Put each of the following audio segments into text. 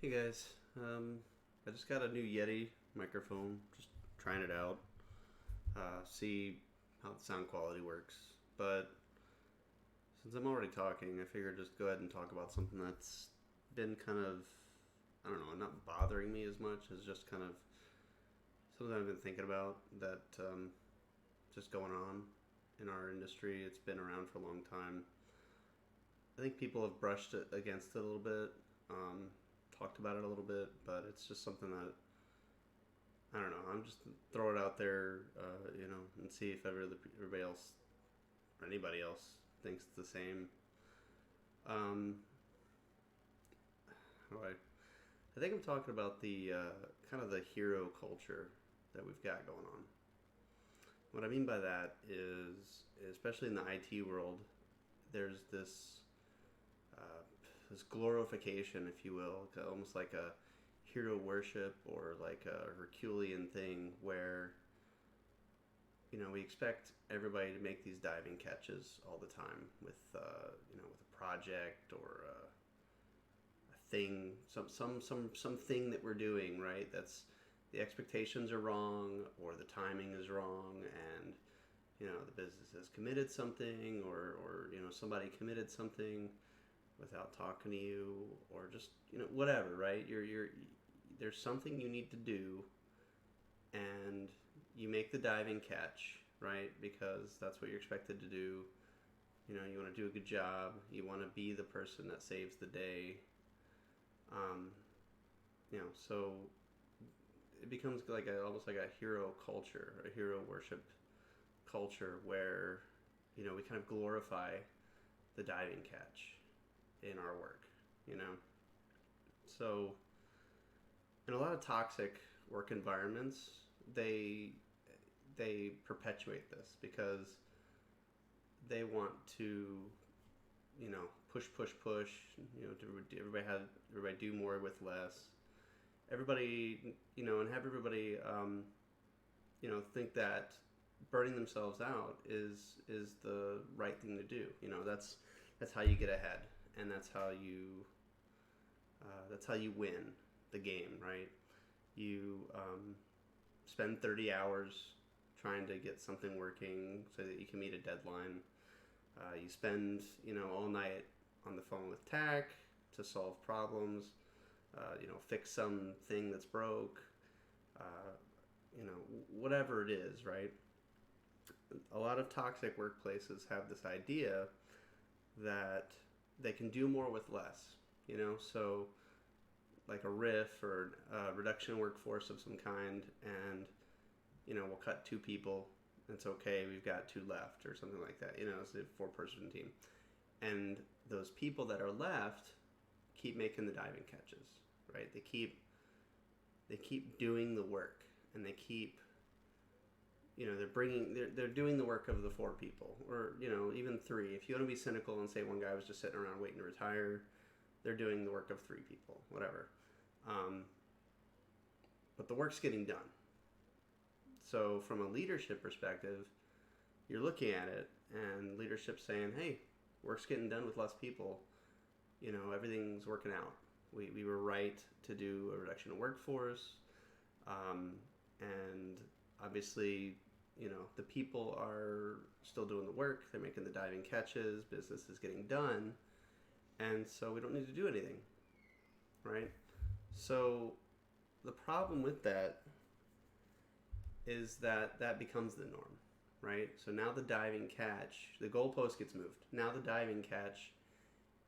Hey guys, I just got a new Yeti microphone. Just trying it out. See how the sound quality works. But since I'm already talking, I figured just go ahead and talk about something that's been kind of, I don't know, not bothering me as much as just kind of something I've been thinking about that just going on in our industry. It's been around for a long time. I think people have brushed it against it a little bit, um, talked about it a little bit, but it's just something that I don't know. I'm just throw it out there, and see if everybody else or anybody else thinks the same. Um, how do I think I'm talking about the kind of the hero culture that we've got going on. What I mean by that is, especially in the IT world, there's uh, this glorification, if you will, almost like a hero worship or like a Herculean thing where we expect everybody to make these diving catches all the time with with a project or a thing, some thing that we're doing, right? That's the expectations are wrong or the timing is wrong, and the business has committed something, or somebody committed something without talking to you, or just whatever, right? You're there's something you need to do, and you make the diving catch, right? Because that's what you're expected to do. You want to do a good job. You want to be the person that saves the day. Um, so it becomes like almost like a hero culture, a hero worship culture where we kind of glorify the diving catch in our work. You know, so in a lot of toxic work environments, they perpetuate this because they want to push, everybody do more with less, everybody, and have everybody think that burning themselves out is the right thing to do. That's how you get ahead, and that's how you win the game, right? You spend 30 hours trying to get something working so that you can meet a deadline. You spend all night on the phone with tech to solve problems. Fix something that's broke. Uh, whatever it is, right? A lot of toxic workplaces have this idea that they can do more with less. So like a RIF or a reduction in workforce of some kind, and we'll cut two people. It's okay. We've got two left, or something like that. It's a four-person team, and those people that are left keep making the diving catches, right? They keep doing the work, and they keep they're doing the work of the four people, or even three. If you want to be cynical and say one guy was just sitting around waiting to retire, they're doing the work of three people, whatever. Um, but the work's getting done. So from a leadership perspective, you're looking at it, and leadership's saying, "Hey, work's getting done with less people. Everything's working out. We were right to do a reduction in workforce, and obviously, the people are still doing the work. They're making the diving catches. Business is getting done, and so we don't need to do anything, right?" So the problem with that is that becomes the norm, right? So now the diving catch, the goalpost gets moved. Now the diving catch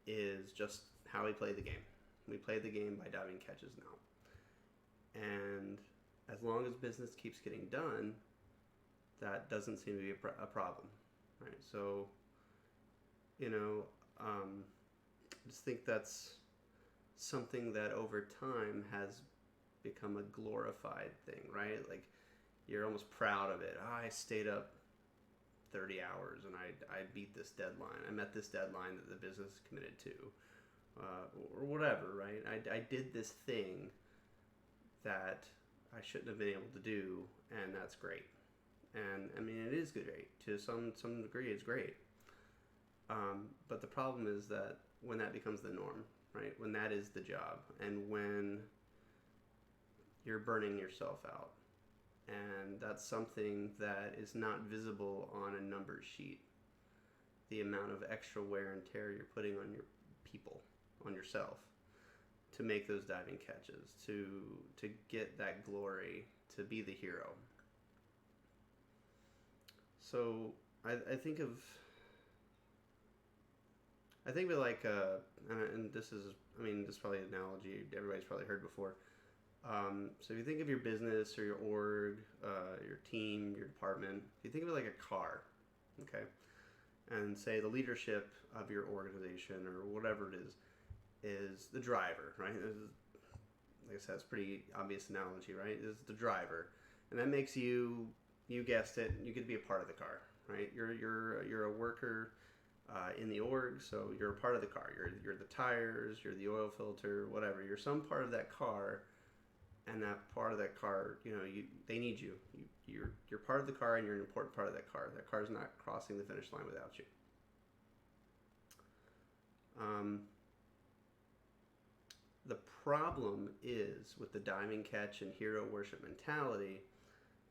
is just how we play the game. We play the game by diving catches now. And as long as business keeps getting done, that doesn't seem to be a problem, right? So, I just think that's something that over time has become a glorified thing, right? Like, you're almost proud of it. Oh, I stayed up 30 hours and I beat this deadline. I met this deadline that the business is committed to, or whatever, right? I did this thing that I shouldn't have been able to do, and that's great. And I mean, it is great to some degree. It's great, but the problem is that when that becomes the norm, right? When that is the job, and when you're burning yourself out. And that's something that is not visible on a number sheet. The amount of extra wear and tear you're putting on your people, on yourself, to make those diving catches, to get that glory, to be the hero. So I think of it like and this is, I mean, this is probably an analogy everybody's probably heard before. So if you think of your business or your org, your team, your department, if you think of it like a car, okay, and say the leadership of your organization or whatever it is the driver, right? Like I said, it's a pretty obvious analogy, right? Is the driver, and that makes you guessed it, you get to be a part of the car, right? You're a worker in the org, so you're a part of the car. You're the tires, you're the oil filter, whatever. You're some part of that car. And that part of that car, they need you. You're part of the car, and you're an important part of that car. That car's not crossing the finish line without you. The problem is with the diving catch and hero worship mentality,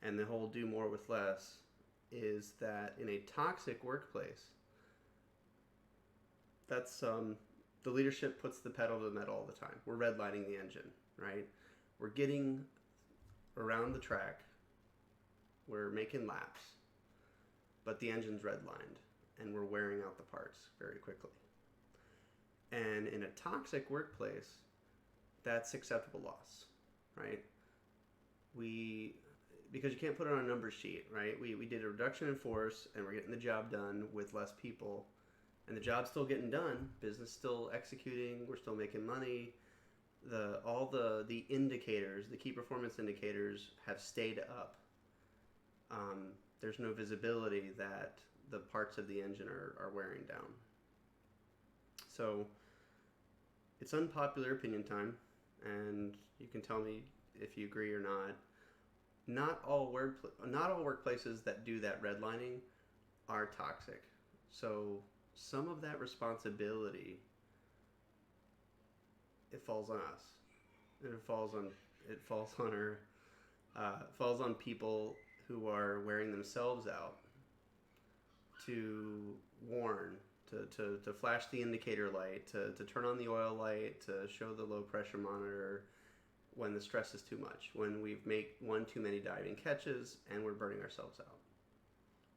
and the whole do more with less, is that in a toxic workplace, that's the leadership puts the pedal to the metal all the time. We're redlining the engine, right? We're getting around the track. We're making laps, but the engine's redlined, and we're wearing out the parts very quickly. And in a toxic workplace, that's acceptable loss, right? Because you can't put it on a number sheet, right? We did a reduction in force, and we're getting the job done with less people, and the job's still getting done. Business still executing. We're still making money. All the indicators, the key performance indicators, have stayed up. There's no visibility that the parts of the engine are wearing down. So it's unpopular opinion time, and you can tell me if you agree or not. Not all workplaces that do that redlining are toxic. So some of that responsibility, it falls on us, and it falls on people who are wearing themselves out to warn, to flash the indicator light, to turn on the oil light, to show the low pressure monitor when the stress is too much, when we've made one too many diving catches and we're burning ourselves out,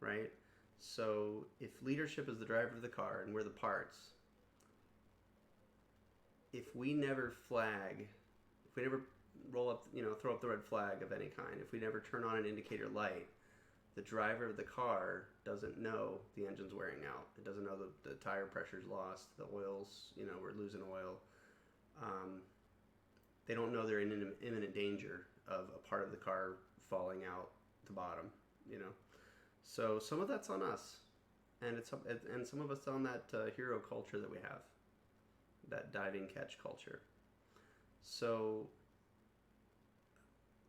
right? So if leadership is the driver of the car and we're the parts, if we never roll up, throw up the red flag of any kind, if we never turn on an indicator light, the driver of the car doesn't know the engine's wearing out. It doesn't know the tire pressure's lost, the oil's, we're losing oil. They don't know they're in imminent danger of a part of the car falling out the bottom, So some of that's on us, and some of it's on that hero culture that we have, that diving catch culture. So,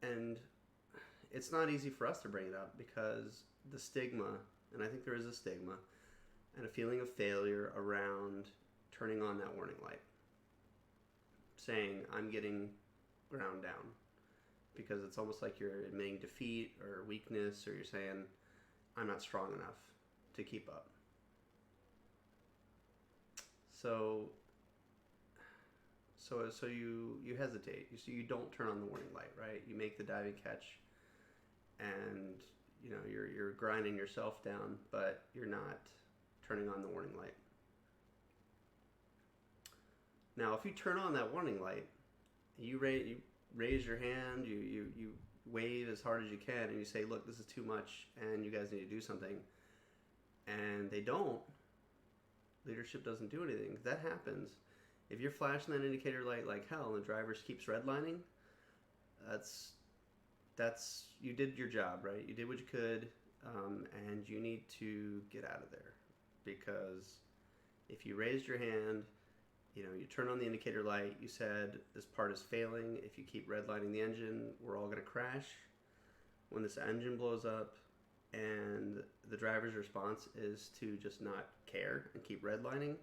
and it's not easy for us to bring it up because the stigma, and I think there is a stigma, and a feeling of failure around turning on that warning light, saying I'm getting ground down, because it's almost like you're admitting defeat or weakness, or you're saying I'm not strong enough to keep up. So you hesitate. You don't turn on the warning light, right? You make the diving catch, and you're grinding yourself down, but you're not turning on the warning light. Now, if you turn on that warning light, you raise your hand, you wave as hard as you can, and you say, "Look, this is too much, and you guys need to do something," and they don't. Leadership doesn't do anything. If that happens, if you're flashing that indicator light like hell and the driver keeps redlining, that's you did your job, right? You did what you could, and you need to get out of there, because if you raised your hand, you turn on the indicator light, you said this part is failing. If you keep redlining the engine, we're all going to crash. When this engine blows up and the driver's response is to just not care and keep redlining,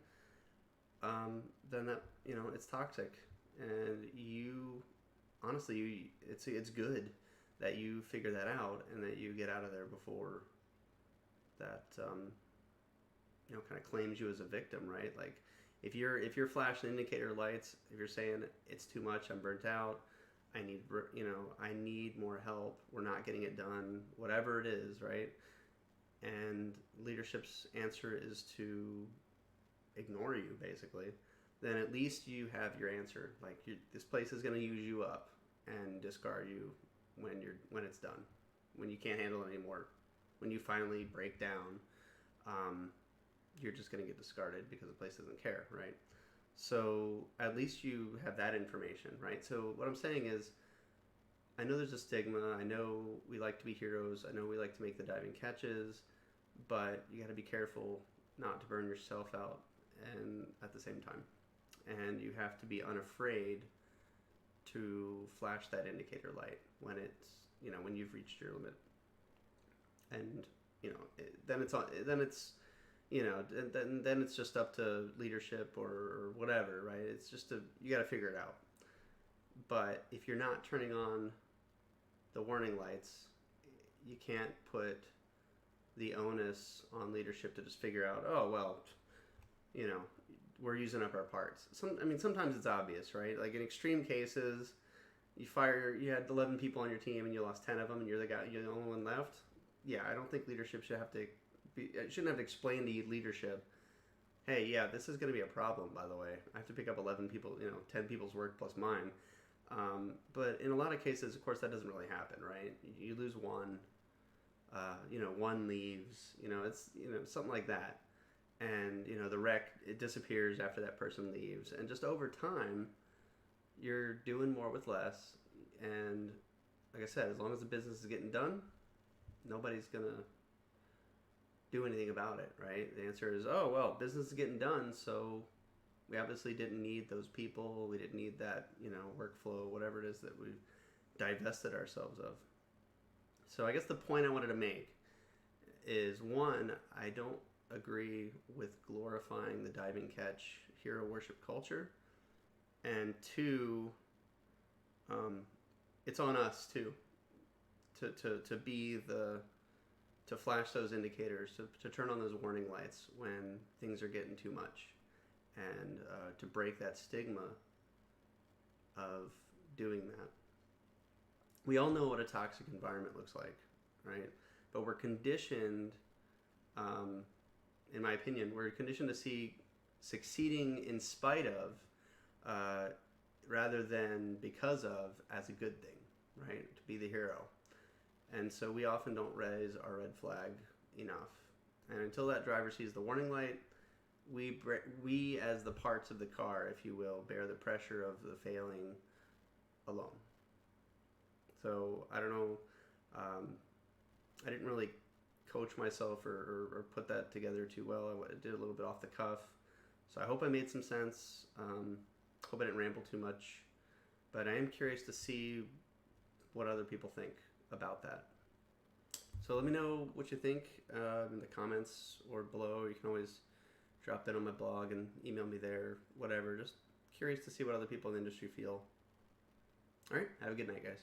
then that it's toxic, and it's good that you figure that out and that you get out of there before that kind of claims you as a victim, right? Like if you're flashing indicator lights, if you're saying it's too much, I'm burnt out, I need more help, we're not getting it done, whatever it is, right? And leadership's answer is to ignore you, basically, then at least you have your answer. Like this place is going to use you up and discard you when it's done, when you can't handle it anymore, when you finally break down. You're just going to get discarded because the place doesn't care, right? So at least you have that information, right? So what I'm saying is, I know there's a stigma. I know we like to be heroes. I know we like to make the diving catches, but you got to be careful not to burn yourself out and at the same time. And you have to be unafraid to flash that indicator light when when you've reached your limit. And then it's just up to leadership or whatever, right? It's just you got to figure it out. But if you're not turning on the warning lights, you can't put the onus on leadership to just figure out, oh well, we're using up our parts. Sometimes it's obvious, right? Like in extreme cases, you had 11 people on your team and you lost 10 of them, and you're the only one left. Yeah, I don't think leadership shouldn't have to explain to leadership, hey, yeah, this is going to be a problem, by the way. I have to pick up 11 people, 10 people's work plus mine. But in a lot of cases, of course, that doesn't really happen, right? You lose one, one leaves, it's, something like that. And, the wreck, it disappears after that person leaves. And just over time, you're doing more with less. And like I said, as long as the business is getting done, nobody's going to do anything about it, right? The answer is, oh, well, business is getting done, so we obviously didn't need those people. We didn't need that, workflow, whatever it is that we've divested ourselves of. So I guess the point I wanted to make is, one, I don't agree with glorifying the diving catch hero worship culture. And two, it's on us too to be to flash those indicators, to turn on those warning lights when things are getting too much, and to break that stigma of doing that. We all know what a toxic environment looks like, right? But we're conditioned, in my opinion, we're conditioned to see succeeding in spite of, rather than because of, as a good thing, right? To be the hero. And so we often don't raise our red flag enough. And until that driver sees the warning light, we as the parts of the car, if you will, bear the pressure of the failing alone. So I don't know. I didn't really coach myself or put that together too well. I did a little bit off the cuff. So I hope I made some sense. Hope I didn't ramble too much. But I am curious to see what other people think about that. So let me know what you think in the comments or below. You can always drop that on my blog and email me there, whatever. Just curious to see what other people in the industry feel. All right, have a good night, guys.